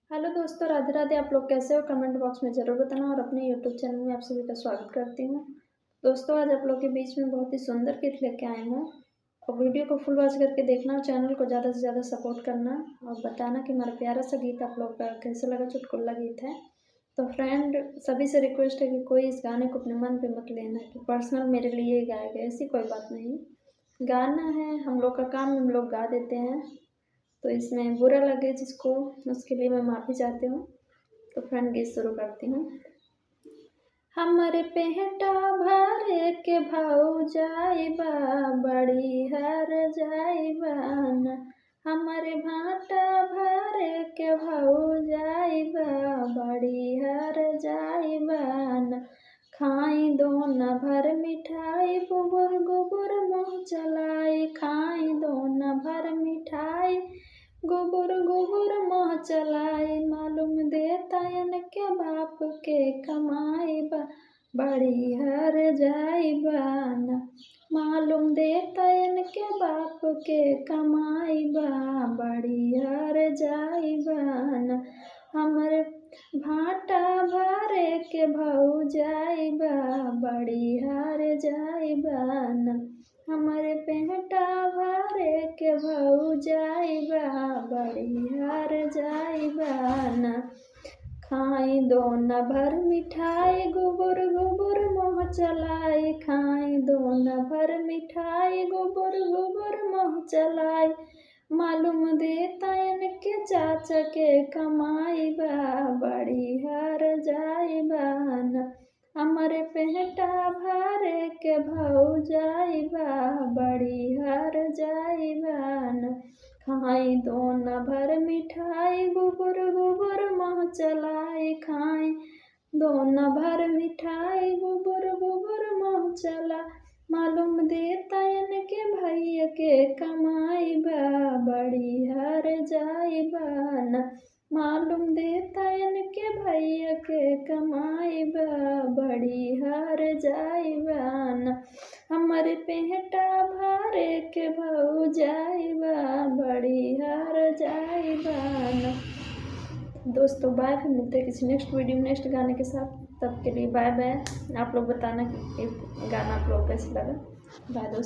Hello दोस्तों, राधे राधे। आप लोग कैसे हो? कमेंट बॉक्स में ज़रूर बताना और अपने यूट्यूब चैनल में आप सभी का स्वागत करती हूँ। दोस्तों, आज आप लोग के बीच में बहुत ही सुंदर गीत लेके आई हूँ और वीडियो को फुल वॉच करके देखना और चैनल को ज़्यादा से ज़्यादा सपोर्ट करना और बताना कि हमारा प्यारा सा गीत आप लोग का कैसे लगा। चुटकुला गीत है। तो फ्रेंड, सभी से रिक्वेस्ट है कि कोई इस गाने को अपने मन पर मत लेना कि पर्सनल मेरे लिए गाया गया, ऐसी कोई बात नहीं। गाना है, हम लोग का काम हम लोग गा देते हैं, तो इसमें बुरा लगे जिसको, उसके लिए मैं माफ़ी चाहती हूँ। तो फ्रेंड, गीत शुरू करती हूँ। हमरे पेटा भरे के भाव जाइबा, बड़ी हर जाइबा न। हमरे भाटा भरे के भाव जाइबा, बड़ी हर जाइबा न। खाई दो न भर मिठाई, गुबुर गुबुर मुँह चलाई। खाई दो न भर मिठाई, गुबुर गुबुर मुँह चलाई। मालूम देता के बाप के कमाई बा, बड़ी हर जाइबा न। मालूम देता के बाप के कमाई बा, बड़ी हर जाइबा न। हमरे भाटा भरे के भाव जाइबा, बड़ी हर जाइबा न। हमरे पेटा भरे के भाव जाइबा, बड़ी हर जाइबा न। खाई दो न भर मिठाई, गुबुर गुबुर मुँह चलाई। खाई दो न भर मिठाई, गुबुर गुबुर मुँह चलाई। मालूम देता के चाचा के कमाई बा, बड़ी हर जाइबा न। हमरे पेटा भरे के भाव जाइबा, बड़ी हर जाइबा न। खाई दो न भर मिठाई, गुबुर गुबुर मुँह चलाई। खाई दो न भर मिठाई, गुबुर गुबुर मुँह चला। मालूम देता के भैया के कमाई बा, बड़ी हर जाइबा न। मालूम देता के भैया के कमाई बा, बड़ी हर जाइबा न। हमरे पेटा भरे के भाव जाइबा, बड़ी हर जाइबा न। दोस्तों बाय, फिर मिलते हैं किसी नेक्स्ट वीडियो में नेक्स्ट गाने के साथ। तब के लिए बाय बाय। आप लोग बताना कि गाना आप लोग कैसे लगा। बाय दोस्तों।